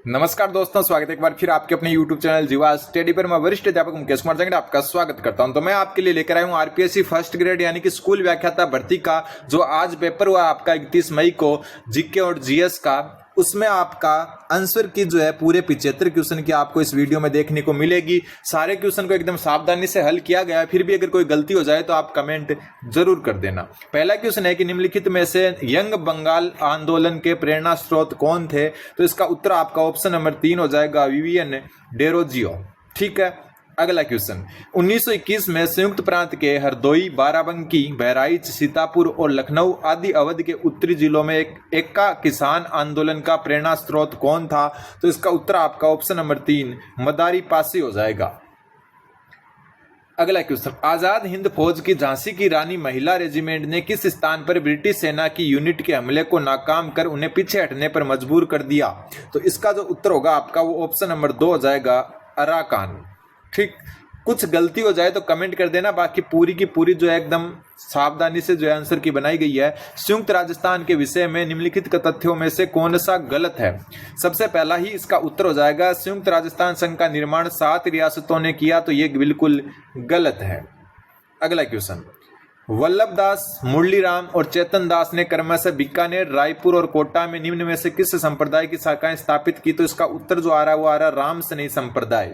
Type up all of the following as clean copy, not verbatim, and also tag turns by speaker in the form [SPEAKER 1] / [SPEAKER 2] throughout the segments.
[SPEAKER 1] नमस्कार दोस्तों, स्वागत है एक बार फिर आपके अपने YouTube चैनल जीवा स्टडी पर। मैं वरिष्ठ अध्यापक मुकेश कुमार जंगड़ आपका स्वागत करता हूं। तो मैं आपके लिए लेकर आया हूं आरपीएससी फर्स्ट ग्रेड यानी कि स्कूल व्याख्याता भर्ती का जो आज पेपर हुआ आपका 31 मई को जीके और जीएस का। उसमें आपका आंसर की जो है पूरे 75 क्वेश्चन की आपको इस वीडियो में देखने को मिलेगी। सारे क्वेश्चन को एकदम सावधानी से हल किया गया है। फिर भी अगर कोई गलती हो जाए तो आप कमेंट जरूर कर देना। पहला क्वेश्चन है कि निम्नलिखित में से यंग बंगाल आंदोलन के प्रेरणा स्रोत कौन थे? तो इसका उत्तर आपका ऑप्शन नंबर 3 हो जाएगा, विवियन डेरोजियो। ठीक है। अगला क्वेश्चन, 1921 में संयुक्त प्रांत के हरदोई, बाराबंकी, बहराइच, सीतापुर और लखनऊ आदि अवध के उत्तरी जिलों में एक का किसान आंदोलन का प्रेरणा स्रोत कौन था? तो इसका उत्तर आपका ऑप्शन नंबर 3 मदारी पासी हो जाएगा। अगला क्वेश्चन, आजाद हिंद फौज की झांसी की रानी महिला रेजिमेंट ने किस स्थान पर ब्रिटिश सेना की यूनिट के हमले को नाकाम कर उन्हें पीछे हटने पर मजबूर कर दिया? तो इसका जो उत्तर होगा आपका वो ऑप्शन नंबर 2 हो जाएगा, अराकान। ठीक, कुछ गलती हो जाए तो कमेंट कर देना। बाकी पूरी की पूरी जो है एकदम सावधानी से जो है आंसर की बनाई गई है। संयुक्त राजस्थान के विषय में निम्नलिखित तथ्यों में से कौन सा गलत है? सबसे पहला ही इसका उत्तर हो जाएगा, संयुक्त राजस्थान संघ का निर्माण 7 रियासतों ने किया, तो ये बिल्कुल गलत है। अगला क्वेश्चन, वल्लभ दास, मुरलीराम और चेतन दास ने क्रमशः बीकानेर, रायपुर और कोटा में निम्न में से किस संप्रदाय की शाखाएं स्थापित की? तो इसका उत्तर जो आ रहा है वो आ रहा राम सनेई संप्रदाय।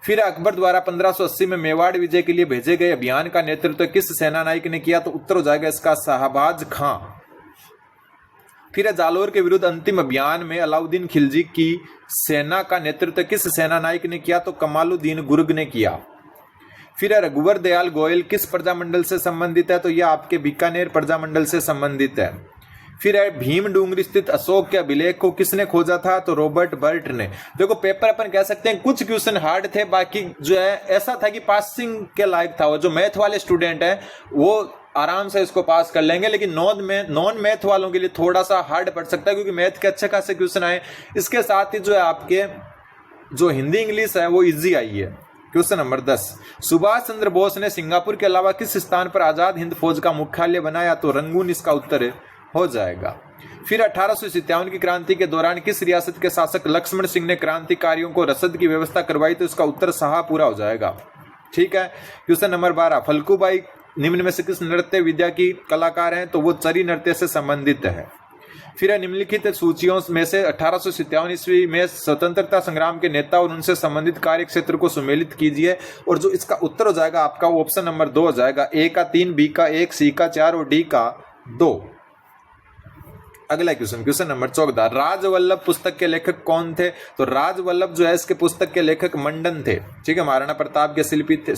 [SPEAKER 1] फिर अकबर द्वारा 1580 में मेवाड़ विजय के लिए भेजे गए अभियान का नेतृत्व किस सेना नायक ने किया? तो उत्तर हो जाएगा इसका शाहबाज खां। फिर जालोर के विरुद्ध अंतिम अभियान में अलाउद्दीन खिलजी की सेना का नेतृत्व किस सेना नायक ने किया? तो कमालुद्दीन गुर्ग ने किया। फिर रघुवर दयाल गोयल किस प्रजामंडल से संबंधित है? तो यह आपके बीकानेर प्रजामंडल से संबंधित है। फिर है भीम डूंगरी स्थित अशोक के अभिलेख को किसने खोजा था? तो रॉबर्ट बर्ट ने। देखो पेपर अपन कह सकते हैं कुछ क्वेश्चन हार्ड थे, बाकी जो है ऐसा था कि पासिंग के लायक था। वो जो मैथ वाले स्टूडेंट हैं वो आराम से इसको पास कर लेंगे, लेकिन नॉन मैथ वालों के लिए थोड़ा सा हार्ड पड़ सकता है क्योंकि मैथ के अच्छे खासे क्वेश्चन आए। इसके साथ ही जो है आपके जो हिंदी इंग्लिश है वो इजी आई है। क्वेश्चन नंबर 10, सुभाष चंद्र बोस ने सिंगापुर के अलावा किस स्थान पर आजाद हिंद फौज का मुख्यालय बनाया? तो रंगून इसका उत्तर हो जाएगा। फिर 1857 की क्रांति के दौरान किस रियासत के शासक लक्ष्मण सिंह ने क्रांतिकारियों को रसद की व्यवस्था करवाई? तो इसका उत्तर शाहपुरा हो जाएगा। ठीक है। क्वेश्चन नंबर 12, फल्गुबाई निम्न में से किस नृत्य विद्या की कलाकार हैं? तो वो चरी नृत्य से संबंधित है। फिर निम्नलिखित सूचियों में से 1857 ईस्वी में स्वतंत्रता संग्राम के नेता और उनसे संबंधित कार्य क्षेत्र को सुमेलित कीजिए। और जो इसका उत्तर हो जाएगा आपका ऑप्शन नंबर 2 हो जाएगा, ए का 3, बी का 1, सी का 4 और डी का 2। अगला क्वेश्चन, क्वेश्चन नंबर 14, राजवल्लभ पुस्तक के लेखक कौन थे? तो राजवल्लभ जो है इसके पुस्तक के लेखक मंडन थे। ठीक है। महाराणा प्रताप के शिल्पी थे।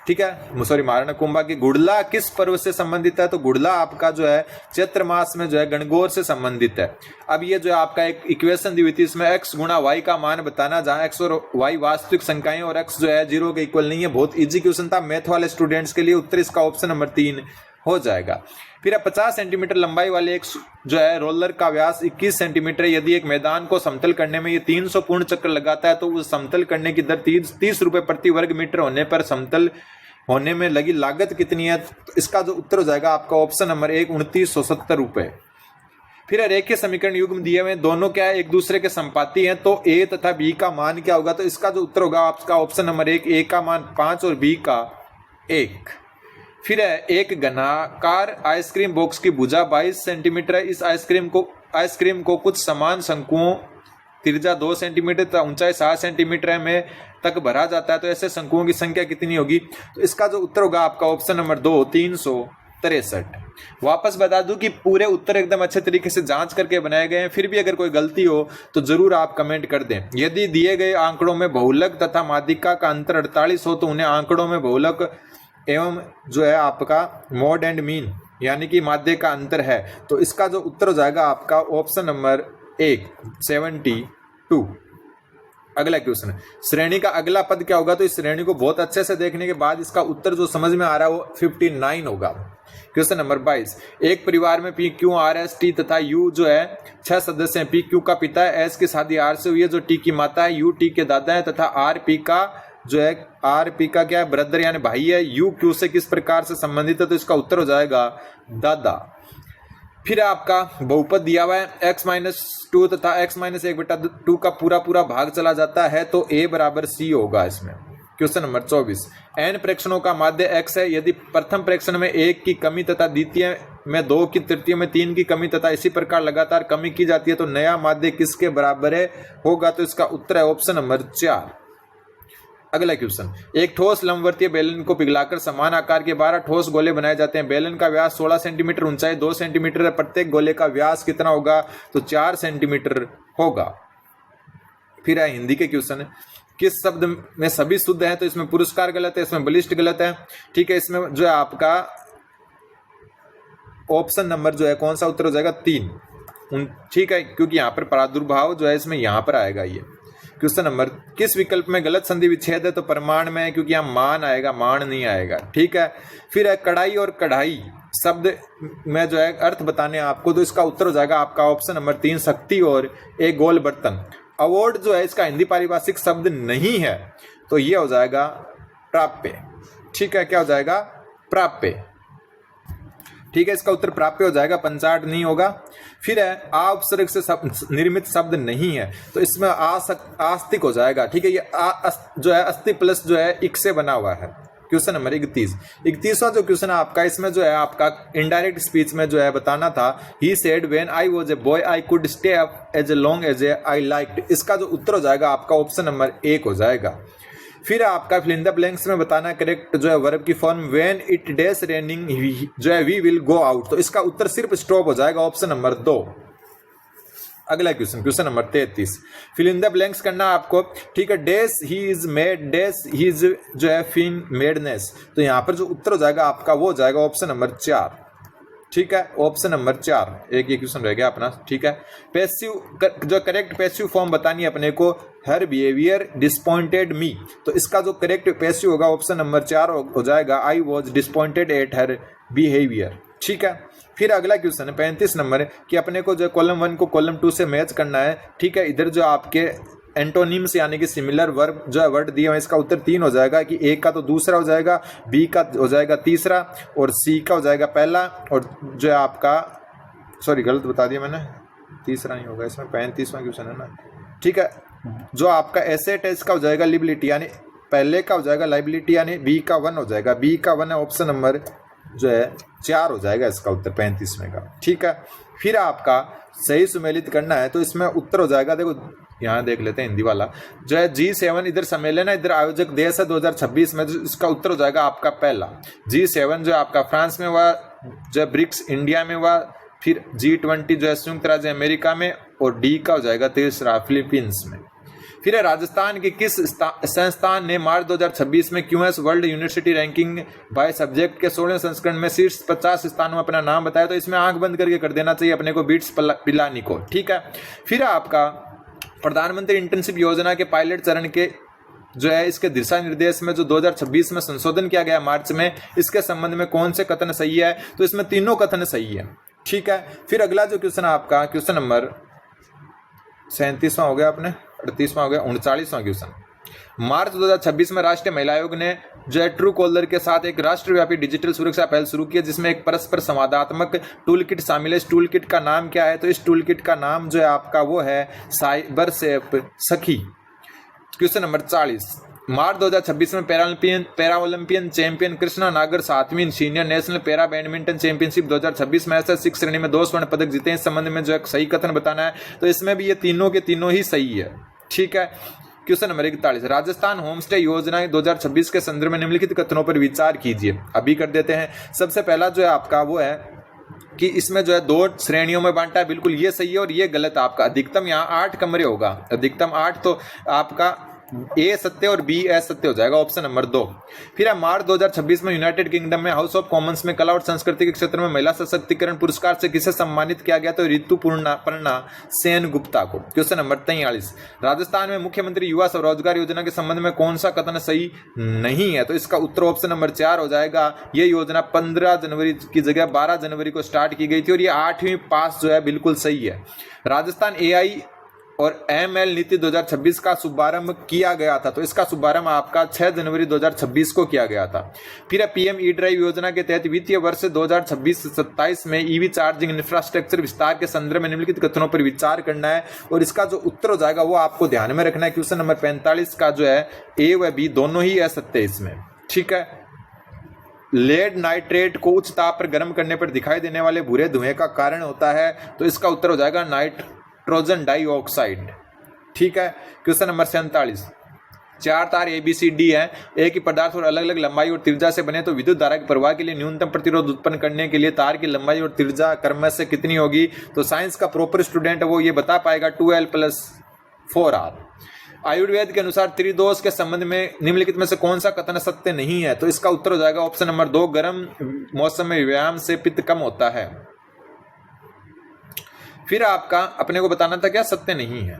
[SPEAKER 1] ठीक है, सॉरी, महाराणा कुंभा की। गुड़ला किस पर्व से संबंधित है? तो गुड़ला आपका जो है चैत्र मास में जो है गणगौर से संबंधित है। अब ये जो है आपका एक इक्वेशन दी हुई थी, इसमें x गुणा y का मान बताना, जहां x और y वास्तविक संख्याएं और x जो है 0 के इक्वल नहीं है। बहुत इजी क्वेश्चन था मैथ वाले स्टूडेंट्स के लिए। उत्तर इसका ऑप्शन नंबर 3 हो जाएगा। फिर 50 सेंटीमीटर लंबाई वाले एक जो है रोलर का व्यास 21 सेंटीमीटर, यदि एक मैदान को समतल करने में ये 300 पूर्ण चक्र लगाता है तो उस समतल करने की दर 30 रुपए प्रति वर्ग मीटर होने पर समतल होने में लगी लागत कितनी है? तो इसका जो उत्तर हो जाएगा आपका ऑप्शन नंबर 1 2970 रुपए। फिर रेखीय समीकरण युग्म दिए हुए दोनों क्या है? एक दूसरे के संपाती हैं, तो ए तथा बी का मान क्या होगा? तो इसका जो उत्तर होगा आपका ऑप्शन नंबर 1, ए का मान 5 और बी का 1। फिर है एक घनाकार आइसक्रीम बॉक्स की भुजा 22 सेंटीमीटर है। इस आइसक्रीम को कुछ समान शंकुओं त्रिज्या 2 सेंटीमीटर तथा ऊंचाई 7 सेंटीमीटर में तक भरा जाता है, तो ऐसे शंकुओं की संख्या कितनी होगी? तो इसका जो उत्तर होगा आपका ऑप्शन नंबर 2 363। वापस बता दूं कि पूरे उत्तर एकदम अच्छे तरीके से जांच करके बनाए गए हैं। फिर भी अगर कोई गलती हो तो जरूर आप कमेंट कर दें। यदि दिए गए आंकड़ों में बहुलक तथा माध्यिका का अंतर 48 हो तो उन्हें आंकड़ों में बहुलक एवं जो है आपका मॉड एंड मीन यानी कि माध्य का अंतर है, तो इसका जो उत्तर हो जाएगा आपका ऑप्शन नंबर 1 72। अगला क्वेश्चन, श्रेणी का अगला पद क्या होगा? तो इस श्रेणी को बहुत अच्छे से देखने के बाद इसका उत्तर जो समझ में आ रहा है वो 59 होगा। क्वेश्चन नंबर 22, एक परिवार में P Q R S T तथा यू जो है 6 सदस्य हैं। पी क्यू का पिता है, एस की शादी आर से हुई है जो टी की माता है, यू टी के दादा है तथा आर पी का जो है आर पी का क्या है? ब्रदर यानी भाई है। यू क्यू से किस प्रकार से संबंधित है? तो इसका उत्तर हो जाएगा दादा। फिर आपका बहुपद दिया हुआ है x-2 तथा x-1/2 का पूरा पूरा भाग चला जाता है तो a बराबर c होगा इसमें। क्वेश्चन नंबर 24, n प्रेक्षणों का माध्य x है, यदि प्रथम प्रेक्षण में 1 की कमी तथा द्वितीय में 2 की, तृतीय में 3 की कमी तथा इसी प्रकार लगातार कमी की जाती है तो नया माध्य किसके बराबर है होगा, तो इसका उत्तर है ऑप्शन नंबर 4। अगला क्वेश्चन, एक ठोस लंबवर्तीय बेलन को पिघलाकर समान आकार के 12 ठोस गोले बनाए जाते हैं। बेलन का व्यास 16 सेंटीमीटर, ऊंचाई 2 सेंटीमीटर है। प्रत्येक गोले का व्यास कितना होगा, तो 4 सेंटीमीटर होगा। फिर है हिंदी के क्वेश्चन, किस शब्द में सभी शुद्ध है, तो इसमें पुरस्कार गलत है, इसमें बलिष्ठ गलत है। ठीक है, इसमें जो है आपका ऑप्शन नंबर जो है कौन सा उत्तर हो जाएगा, 3। ठीक है, क्योंकि यहाँ पर प्रादुर्भाव जो है इसमें यहाँ पर आएगा ये। क्वेश्चन नंबर, किस विकल्प में गलत संधि विच्छेद है, तो प्रमाण में है, क्योंकि यहाँ मान आएगा, मान नहीं आएगा। ठीक है, फिर है कढ़ाई और कढ़ाई शब्द में जो है अर्थ बताने आपको, तो इसका उत्तर हो जाएगा आपका ऑप्शन नंबर 3, शक्ति और एक गोल बर्तन। अवार्ड जो है इसका हिंदी पारिभाषिक शब्द नहीं है, तो ये हो जाएगा प्राप्य। ठीक है, क्या हो जाएगा, प्राप्य। ठीक है, इसका उत्तर प्राप्य हो जाएगा, पंचाट नहीं होगा। फिर है आपसर्ग से निर्मित शब्द नहीं है, तो इसमें आस्तिक हो जाएगा। ठीक है, ये जो है अस्थि प्लस जो है इक से बना हुआ है। क्वेश्चन नंबर 31वां जो क्वेश्चन है आपका, इसमें जो है आपका इनडायरेक्ट स्पीच में जो है बताना था, he said when I was a boy I could stay up as long as I liked. इसका जो उत्तर हो जाएगा आपका ऑप्शन नंबर 1 हो जाएगा। फिर आपका फिल इन द ब्लैंक्स में बताना करेक्ट जो है वर्ब की form, when it days raining जो है वी विल गो आउट, तो इसका उत्तर सिर्फ स्टॉप हो जाएगा, ऑप्शन नंबर 2। अगला question, question number 33, fill in the blanks करना आपको। ठीक है, डेस ही इज मेड, डेस ही इज जो है फिन मेडनेस, तो यहाँ पर जो उत्तर हो जाएगा आपका वो हो जाएगा ऑप्शन नंबर 4। ठीक है, ऑप्शन नंबर 4। एक ये क्वेश्चन रह गया अपना। ठीक है, पैसिव जो करेक्ट पैसिव फॉर्म बतानी है अपने को, हर बिहेवियर डिसपॉइंटेड मी, तो इसका जो करेक्ट पैसिव होगा ऑप्शन नंबर 4 हो जाएगा, I was disappointed at her behaviour. ठीक है, फिर अगला क्वेश्चन है 35 नंबर कि अपने को जो कॉलम 1 को कॉलम 2 से मैच करना है। ठीक है, इधर जो आपके एंटोनिम्स यानी कि सिमिलर वर्ब जो है वर्ड दिए हैं, इसका उत्तर 3 हो जाएगा कि ए का तो दूसरा हो जाएगा, बी का हो जाएगा तीसरा और सी का हो जाएगा पहला, और जो है आपका सॉरी गलत बता दिया मैंने, तीसरा नहीं होगा इसमें, 35वां क्वेश्चन है ना। ठीक है, जो आपका एसेट है इसका हो जाएगा लिबिलिटी, यानी पहले का हो जाएगा लाइबिलिटी, यानी बी का 1 हो जाएगा, बी का 1 है, ऑप्शन नंबर जो है 4 हो जाएगा इसका उत्तर 35वें का। ठीक है, फिर आपका सही सुमेलित करना है, तो इसमें उत्तर हो जाएगा, देखो यहाँ देख लेते हैं हिंदी वाला, जो है G7 इधर सम्मेलन है, इधर आयोजक देश है 2026 में, तो इसका उत्तर हो जाएगा आपका पहला। G7 जो आपका फ्रांस में हुआ, जो ब्रिक्स इंडिया में हुआ, फिर G20 जो है संयुक्त राज्य अमेरिका में, और डी का हो जाएगा तीसरा फिलीपींस में। फिर है राजस्थान के किस संस्थान ने मार्च 2026 में QS world university ranking by subject के 16वें संस्करण में शीर्ष 50 स्थानों में अपना नाम बताया, तो इसमें आंख बंद करके कर देना चाहिए अपने को, बीट्स पिलानी को। ठीक है, फिर आपका प्रधानमंत्री इंटर्नशिप योजना के पायलट चरण के जो है इसके दिशा निर्देश में जो 2026 में संशोधन किया गया मार्च में, इसके संबंध में कौन से कथन सही है, तो इसमें तीनों कथन सही है। ठीक है, फिर अगला जो क्वेश्चन आपका क्वेश्चन नंबर 37वां हो गया, अपने 38वां हो गया, 39वां क्वेश्चन, मार्च 2026 में राष्ट्रीय महिला आयोग ने जो है ट्रू कॉलर के साथ एक राष्ट्रव्यापी डिजिटल सुरक्षा पहल शुरू की है, जिसमें एक परस्पर संवादात्मक टूल किट शामिल है। इस टूल किट का नाम क्या है, तो इस टूल किट का नाम जो है आपका वो है cyber safe Sakhi. Question number 40, March 2026 में para Olympian champion Krishna Nagar 7वीं senior national para badminton championship 2026 में ऐसे 6 श्रेणी में 2 स्वर्ण पदक जीते हैं। इस संबंध में जो है सही कथन बताना है, तो इसमें भी ये तीनों के तीनों ही सही है। ठीक है, क्वेश्चन नंबर 41, राजस्थान होमस्टे योजना 2026 के संदर्भ में निम्नलिखित कथनों पर विचार कीजिए। अभी कर देते हैं। सबसे पहला जो है आपका वो है कि इसमें जो है 2 श्रेणियों में बांटा है, बिल्कुल ये सही है और ये गलत। आपका अधिकतम यहाँ 8 कमरे होगा, अधिकतम 8, तो आपका ए सत्य और बी असत्य हो जाएगा, ऑप्शन नंबर 2। फिर मार्च 2026 में यूनाइटेड किंगडम में हाउस ऑफ कॉमन्स में कला और संस्कृति के क्षेत्र में महिला सशक्तिकरण पुरस्कार से किसे सम्मानित किया गया, तो ऋतुपर्णा सेन गुप्ता को। क्वेश्चन नंबर 43, राजस्थान में मुख्यमंत्री युवा स्वरोजगार योजना के संबंध में कौन सा कथन सही नहीं है, तो इसका उत्तर ऑप्शन नंबर 4 हो जाएगा। ये योजना 15 जनवरी की जगह 12 जनवरी को स्टार्ट की गई थी और ये 8वीं पास जो है बिल्कुल सही है। राजस्थान AI और ML नीति 2026 का शुभारंभ किया गया था। तो इसका शुभारंभ आपका 6 जनवरी 2026 को किया गया था। फिर PM ई-ड्राइव योजना के तहत वित्तीय वर्ष 2026-27 में EV चार्जिंग इंफ्रास्ट्रक्चर विस्तार के संदर्भ में निम्नलिखित कथनों पर विचार करना है, और इसका जो उत्तर हो जाएगा वो आपको ध्यान में रखना है। क्वेश्चन नंबर 45 का जो है A व B दोनों ही असत्य है इसमें, ठीक है। लेड नाइट्रेट को उच्च ताप पर गर्म करने पर दिखाई देने वाले भूरे धुएं का कारण होता है, तो इसका उत्तर हो जाएगा नाइट्रोजन डाइऑक्साइड, ठीक है। क्वेश्चन नंबर 47, 4 तार ABCD है, एक ही पदार्थ और अलग अलग लंबाई और त्रिज्या से बने, तो विद्युत धारा के प्रवाह के लिए न्यूनतम प्रतिरोध उत्पन्न करने के लिए तार की लंबाई और त्रिज्या क्रमशः से कितनी होगी। तो साइंस का प्रॉपर स्टूडेंट है वो ये बता पाएगा, 2L+4R। आयुर्वेद के अनुसार त्रिदोष के संबंध में निम्नलिखित में से कौन सा कथन सत्य नहीं है। तो इसका उत्तर हो जाएगा ऑप्शन नंबर 2, गर्म मौसम में व्यायाम से पित्त कम होता है। फिर आपका अपने को बताना था क्या सत्य नहीं है।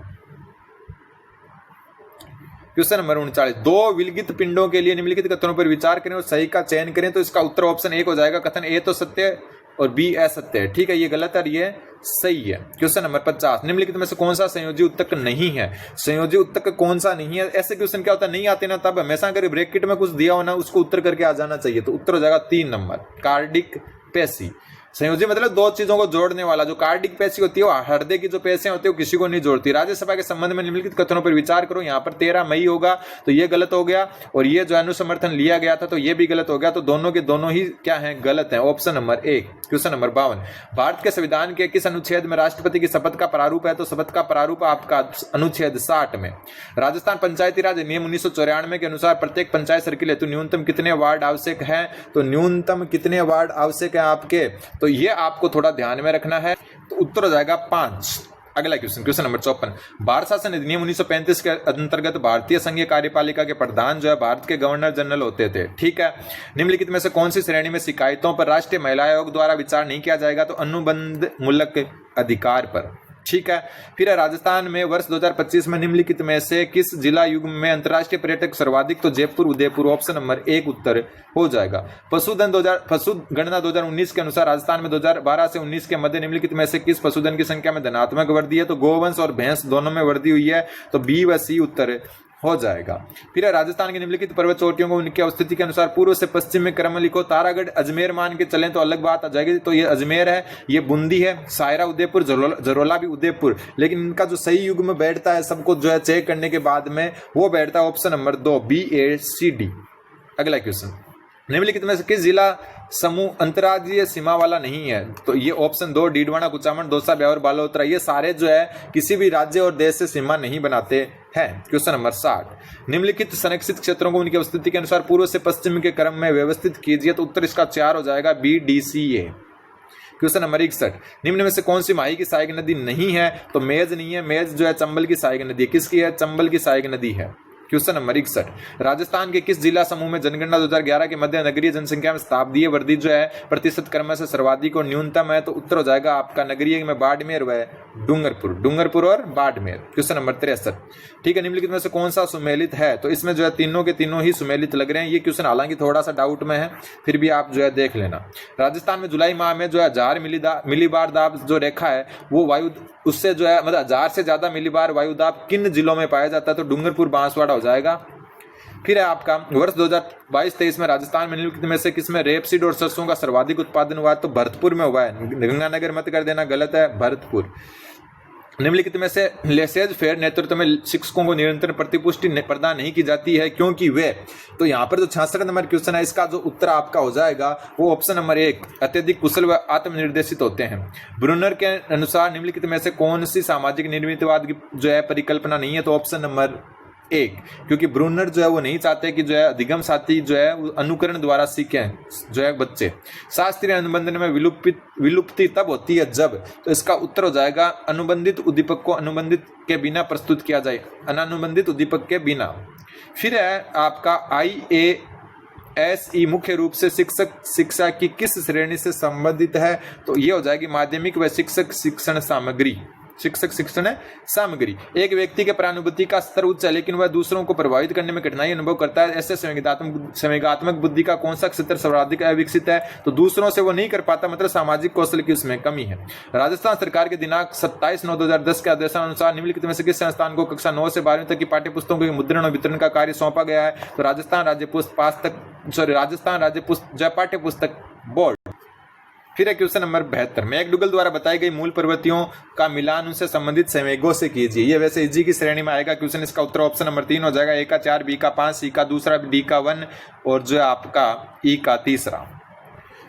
[SPEAKER 1] क्वेश्चन नंबर 39, 2 विलगित पिंडों के लिए निम्नलिखित कथनों पर विचार करें और सही का चयन करें। तो इसका उत्तर ऑप्शन 1 हो जाएगा, कथन A तो सत्य और B असत्य है, ठीक है। ये गलत है और ये सही है। क्वेश्चन नंबर 50, निम्नलिखित में से कौन सा संयोजी उत्तक नहीं है। संयोजी उत्तक कौन सा नहीं है, ऐसे क्वेश्चन क्या होता है नहीं आते ना, तब हमेशा अगर ब्रैकेट में कुछ दिया हो ना उसको उत्तर करके आ जाना चाहिए। तो उत्तर हो जाएगा 3 नंबर, कार्डिक पेशी। संयोजी मतलब दो चीजों को जोड़ने वाला। जो कार्डिक पेशी होती है वो हृदय की जो पेशियां होती है वो किसी को नहीं जोड़ती। राज्यसभा के संबंध में निम्नलिखित कथनों पर विचार करो। यहाँ पर 13 मई होगा तो ये गलत हो गया, और ये जो अनुसमर्थन लिया गया था तो ये भी गलत हो गया। तो दोनों के दोनों ही क्या है, गलत है। Option number 1। Question number 52, Bharat के संविधान के किस अनुच्छेद में राष्ट्रपति की शपथ का प्रारूप है। तो शपथ का प्रारूप आपका अनुच्छेद 60 में। राजस्थान पंचायती राज नियम 1994 के अनुसार प्रत्येक पंचायत सर्किल हेतु न्यूनतम कितने वार्ड आवश्यक है। तो न्यूनतम कितने वार्ड आवश्यक है आपके, तो ये आपको थोड़ा ध्यान में रखना है। तो उत्तर हो जाएगा 5। अगला क्वेश्चन, क्वेश्चन नंबर 54, भारत शासन अधिनियम 1935 के अंतर्गत भारतीय संघीय कार्यपालिका के प्रधान जो है भारत के गवर्नर जनरल होते थे, ठीक है। निम्नलिखित में से कौन सी श्रेणी में शिकायतों पर राष्ट्रीय महिला आयोग द्वारा विचार नहीं किया जाएगा। तो अनुबंध मूलक अधिकार पर, ठीक है। फिर राजस्थान में वर्ष 2025 में निम्नलिखित में से किस जिला युग्म में अंतर्राष्ट्रीय पर्यटक सर्वाधिक। तो जयपुर उदयपुर, ऑप्शन नंबर 1 उत्तर हो जाएगा। पशुधन गणना 2019 के अनुसार राजस्थान में 2012 से 19 के मध्य निम्नलिखित में से किस पशुधन की संख्या में धनात्मक वृद्धि है। तो गोवंश और भैंस दोनों में वृद्धि हुई है, तो B व C उत्तर हो जाएगा। फिर राजस्थान की निम्नलिखित पर्वत चोटियों को उनकी अवस्थिति के अनुसार पूर्व से पश्चिम में क्रम लिखो। तारागढ़ अजमेर मान के चलें तो अलग बात आ जाएगी, तो ये अजमेर है, ये बूंदी है, सायरा उदयपुर, जरोला भी उदयपुर। लेकिन इनका जो सही युग्म बैठता है सबको जो है चेक करने के बाद में वो बैठता है ऑप्शन नंबर 2 BACD। अगला क्वेश्चन, निम्नलिखित में से किस जिला समूह अंतर्राज्यीय सीमा वाला नहीं है। तो ये ऑप्शन 2 डीडवाना, कुचामन, दौसा, ब्यावर, बालोतरा, ये सारे जो है किसी भी राज्य और देश से सीमा नहीं बनाते हैं। क्वेश्चन नंबर 60, निम्नलिखित संरक्षित क्षेत्रों को उनकी अवस्थिति के अनुसार पूर्व से पश्चिम के क्रम में व्यवस्थित कीजिए। तो उत्तर इसका 4 हो जाएगा, BDCA। क्वेश्चन नंबर 61, निम्न में से कौन सी माही की सहायक नदी नहीं है। तो मेज नहीं है, मेज जो है चंबल की सहायक नदी है। किसकी है, चंबल की सहायक नदी है। क्वेश्चन नंबर 61, राजस्थान के किस जिला समूह में जनगणना 2011 के मध्य नगरीय जनसंख्या में शताब्दीय वृद्धि जो है प्रतिशत क्रम से सर्वाधिक और न्यूनतम है। तो उत्तर हो जाएगा आपका नगरीय में बाड़मेर व डूंगरपुर और बाड़मेर। क्वेश्चन नंबर 63, ठीक है, निम्नलिखित में से कौन सा सुमेलित है। तो इसमें जो है तीनों के तीनों ही सुमेलित लग रहे हैं। ये क्वेश्चन हालांकि थोड़ा सा डाउट में है, फिर भी आप जो है देख लेना। राजस्थान में जुलाई माह में जो है 1000 मिलीबार दाब जो रेखा है वो वायु उससे जो है मतलब 1000 से ज्यादा मिलीबार वायुदाब किन जिलों में पाया जाता है। तो डूंगरपुर, बांसवाड़ा हो जाएगा। फिर है आपका वर्ष 2022-23 में राजस्थान में निम्नलिखित में से किसमें रेपसीड और सरसों का सर्वाधिक उत्पादन हुआ है। तो भरतपुर में हुआ है, गंगानगर मत कर देना, गलत है, भरतपुर। निम्नलिखित में से लेसेज फेयर नेतृत्व में शिक्षकों को निरंतर प्रतिपुष्टि प्रदान नहीं की जाती है क्योंकि वे। तो यहाँ पर जो 66 नंबर क्वेश्चन है इसका जो उत्तर आपका हो जाएगा वो ऑप्शन नंबर 1 अत्यधिक कुशल व आत्मनिर्देशित होते हैं। ब्रूनर के अनुसार निम्नलिखित में से कौन सी सामाजिक निर्मितवाद की जो है परिकल्पना नहीं है। तो ऑप्शन नंबर 1, क्योंकि ब्रूनर जो है वो नहीं चाहते कि जो है अधिगम साथी जो है अनुकरण द्वारा सीखें जो है बच्चे। शास्त्रीय अनुबंधन में विलुप्ति तब होती है जब। तो इसका उत्तर हो जाएगा अनुबंधित उद्दीपक को अनुबंधित के बिना प्रस्तुत किया जाए, अनानुबंधित उद्दीपक के बिना। फिर है आपका IASE मुख्य रूप से शिक्षक शिक्षा की किस श्रेणी से संबंधित है। तो ये हो जाएगी माध्यमिक व शिक्षक शिक्षण सामग्री। शिक्षक शिक्षण सामग्री। एक व्यक्ति के परानुभूति का स्तर उच्च है लेकिन वह दूसरों को प्रभावित करने में कठिनाई अनुभव करता है, ऐसे संवेगात्मक बुद्धि का कौन सा क्षेत्र सर्वाधिक अविकसित है? तो दूसरों से वो नहीं कर पाता, मतलब सामाजिक कौशल की उसमें कमी है। राजस्थान सरकार के दिनांक 27/9/2010 के आदेशानुसार निम्नलिखित में से किस संस्थान को कक्षा 9 से 12वीं तक की पाठ्य पुस्तकों के मुद्रण और वितरण का कार्य सौंपा गया है? तो राजस्थान राज्य पाठ्य पुस्तक बोर्ड। फिर है क्वेश्चन नंबर 72। मैकडूगल द्वारा बताई गई मूल प्रवृत्तियों का मिलान उनसे संबंधित संवेगों से कीजिए। ये वैसे इजी की श्रेणी में आएगा क्वेश्चन। इसका उत्तर ऑप्शन नंबर 3 हो जाएगा। ए का 4, बी का 5, सी का 2, डी का 1 और जो है आपका ई का 3।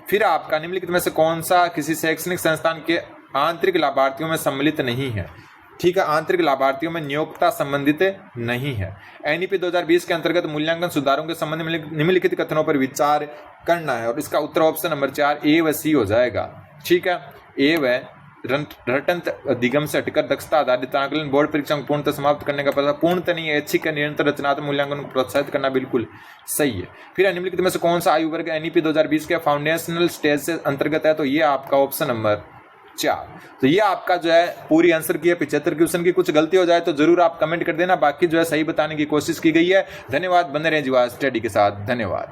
[SPEAKER 1] फिर आपका निम्नलिखित में से कौन सा किसी शैक्षणिक संस्थान के आंतरिक लाभार्थियों में सम्मिलित नहीं है? ठीक है, आंतरिक लाभार्थियों में नियोक्ता संबंधित नहीं है। एनईपी 2020 के अंतर्गत मूल्यांकन सुधारों के संबंध में निम्नलिखित कथनों पर विचार करना है और इसका उत्तर ऑप्शन नंबर 4 ए व सी हो जाएगा। ठीक है, ए व रटंत अधिगम से हटकर दक्षता आधारित आकलन बोर्ड परीक्षा को पूर्णतः समाप्त करने का प्रयास, पूर्णतः नहीं, ऐच्छिक निरंतर रचनात्मक मूल्यांकन को प्रोत्साहित करना बिल्कुल सही है। फिर निम्नलिखित में से कौन सा आयु वर्ग एनईपी 2020 के फाउंडेशनल स्टेज से अंतर्गत है? तो ये आपका ऑप्शन नंबर 4। तो ये आपका जो है पूरी आंसर की है। 75 क्वेश्चन की कुछ गलती हो जाए तो जरूर आप कमेंट कर देना, बाकी जो है सही बताने की कोशिश की गई है। धन्यवाद, बने रहें जीवा स्टडी के साथ। धन्यवाद।